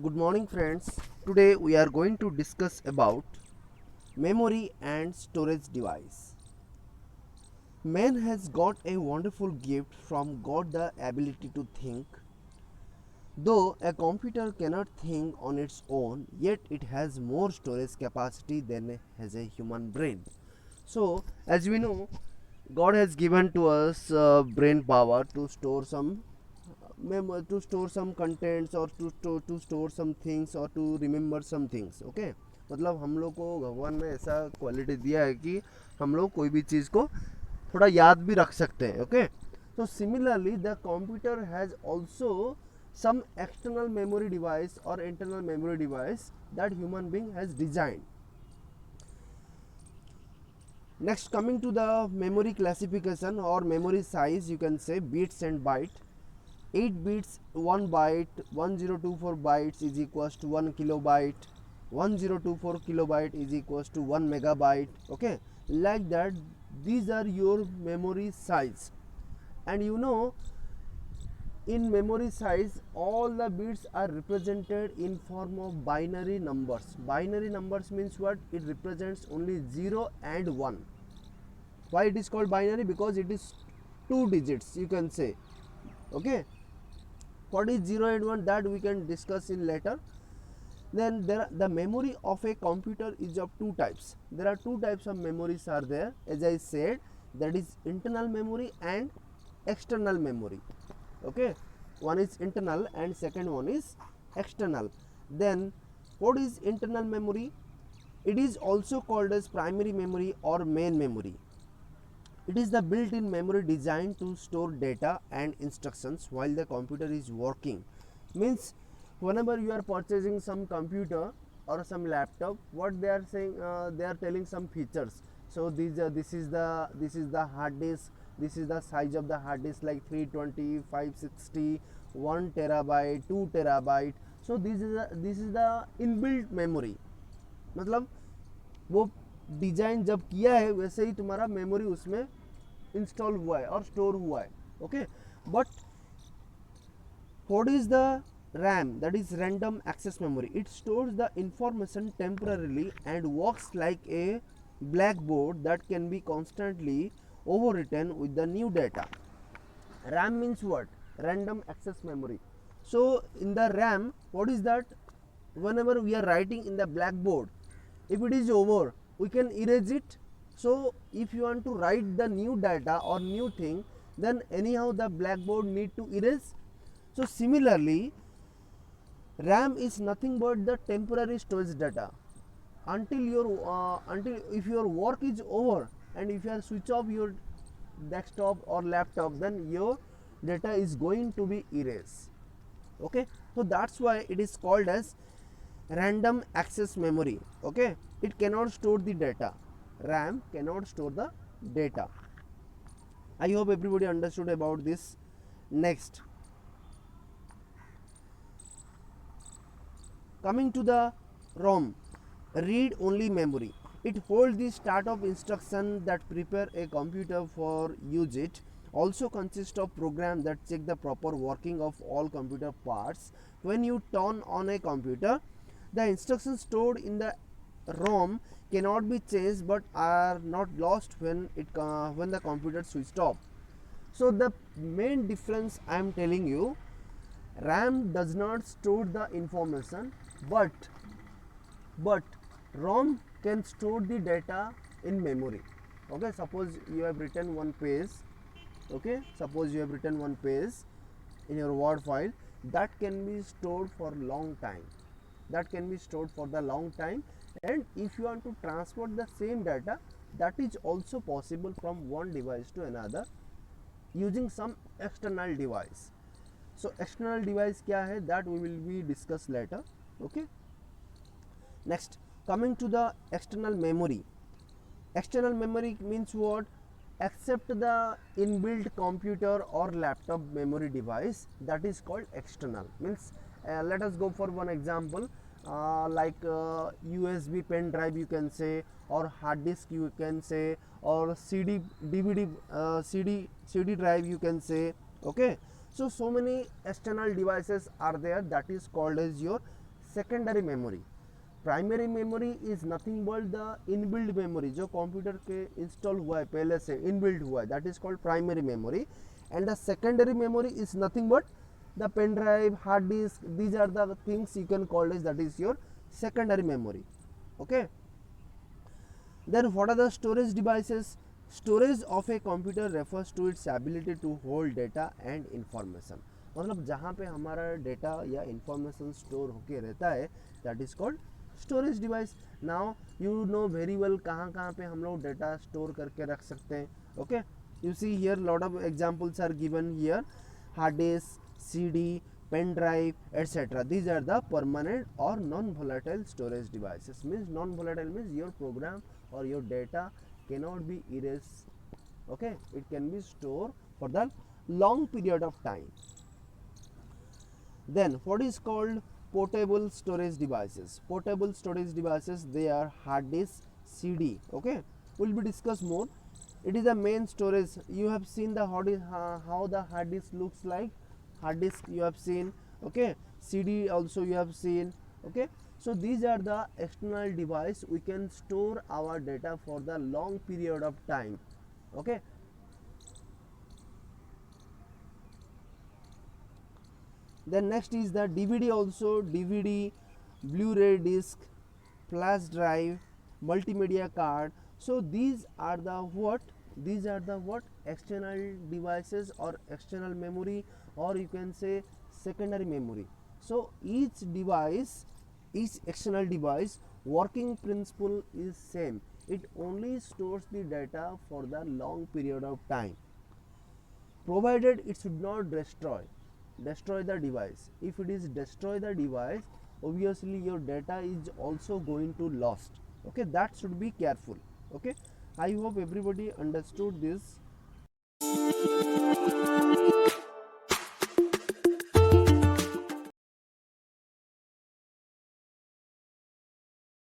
Good morning friends. Today we are going to discuss about memory and storage device. Man has got a wonderful gift from God, the ability to think. Though a computer cannot think on its own, yet it has more storage capacity than has a human brain. So, as we know, God has given to us brain power to store some to store some contents or to store some things or to remember some things. Okay, मतलब हम लोग को भगवान ने ऐसा quality दिया है कि हम लोग कोई भी चीज़ को थोड़ा याद भी रख सकते हैं. Okay, so similarly the computer has also some external memory device or internal memory device that human being has designed. Next, coming to the memory classification or memory size, you can say bits and byte. 8 bits 1 byte, 1024 bytes is equals to 1 kilobyte, 1024 kilobyte is equals to 1 megabyte. Okay, like that, these are your memory size. And you know, in memory size all the bits are represented in form of binary numbers. Binary numbers means what? It represents only 0 and 1. Why it is called binary? Because it is two digits, you can say. Okay, what is 0 and 1, that we can discuss in later. Then the memory of a computer is of two types. There are two types of memories are there, as I said, that is internal memory and external memory. Okay, one is internal and second one is external. Then what is internal memory? It is also called as primary memory or main memory. It is the built-in memory designed to store data and instructions while the computer is working. Means whenever you are purchasing some computer or some laptop, what they are saying, they are telling some features. So this is the hard disk. This is the size of the hard disk, like 320, 560, 1 terabyte, 2 terabyte. So this is the inbuilt memory. मतलब वो design जब किया है वैसे ही तुम्हारा memory उसमें install हुआ है और स्टोर हुआ है. Okay, but what is the RAM, that is random access memory. It stores the information temporarily and works like a blackboard that can be constantly overwritten with the new data. RAM means what? Random access memory. So in the RAM, what is that? Whenever we are writing in the blackboard, if it is over, we can erase it. So if you want to write the new data or new thing, then anyhow the blackboard need to erase. So similarly, RAM is nothing but the temporary storage data until if your work is over and if you are switch off your desktop or laptop, then your data is going to be erased. Okay, so that's why it is called as random access memory. Okay, it cannot store the data. RAM cannot store the data. I hope everybody understood about this. Next, coming to the ROM, read only memory. It holds the start of instruction that prepare a computer for use. It also consists of programs that check the proper working of all computer parts. When you turn on a computer, the instructions stored in the ROM cannot be changed but are not lost when the computer switched off. So the main difference I am telling you, RAM does not store the information, but ROM can store the data in memory. Okay, suppose you have written one page. Okay, suppose you have written one page in your Word file, that can be stored for long time. That can be stored for the long time, and if you want to transfer the same data, that is also possible from one device to another using some external device. So external device क्या है, that we will be discuss later. Okay, next, coming to the external memory. External memory means what? Except the inbuilt computer or laptop memory device, that is called external. Means let us go for one example, like USB pen drive you can say, or hard disk you can say, or CD DVD CD drive you can say. Okay, so many external devices are there, that is called as your secondary memory. Primary memory is nothing but the inbuilt memory, जो computer के install हुआ है पहले से, inbuilt हुआ है, that is called primary memory. And the secondary memory is nothing but the pen drive, hard disk, these are the things you can call as that is your secondary memory. Okay, then what are the storage devices? Storage of a computer refers to its ability to hold data and information. मतलब जहाँ पे हमारा data या information store होके रहता है, that is called storage device. Now you know very well कहाँ कहाँ पे हम लोग डेटा स्टोर करके रख सकते हैं. Okay, you see here lot of examples are given here. Hard disk, CD, pen drive, etc. These are the permanent or non-volatile storage devices. Means non-volatile means your program or your data cannot be erased. Okay, it can be stored for the long period of time. Then what is called portable storage devices? Portable storage devices, they are hard disk, CD. Okay, will be discussed more. It is the main storage. You have seen the how the hard disk looks like. Hard disk you have seen. Okay, CD also you have seen. Okay, so these are the external device we can store our data for the long period of time. Okay, then next is the DVD also. DVD, Blu-ray disc, flash drive, multimedia card. So these are the what? These are the what? External devices or external memory, or you can say secondary memory. So each device, each external device, working principle is same. It only stores the data for the long period of time, provided it should not destroy the device. If it is destroy the device, obviously your data is also going to lost. Okay, that should be careful. Okay, I hope everybody understood this.